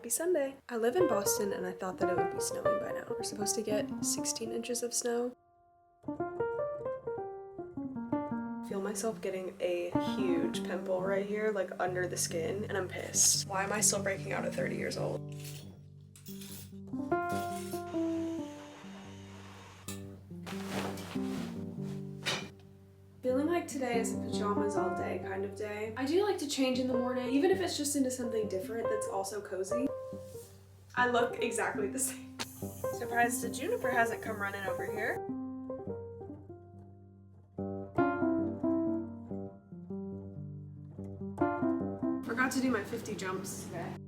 Happy Sunday. I live in Boston and I thought that it would be snowing by now. We're supposed to get 16 inches of snow. I feel myself getting a huge pimple right here, like under the skin, and I'm pissed. Why am I still breaking out at 30 years old? Feeling like today is a pajamas all day kind of day. I do like to change in the morning, even if it's just into something different that's also cozy. I look exactly the same. Surprised the Juniper hasn't come running over here. Forgot to do my 50 jumps today.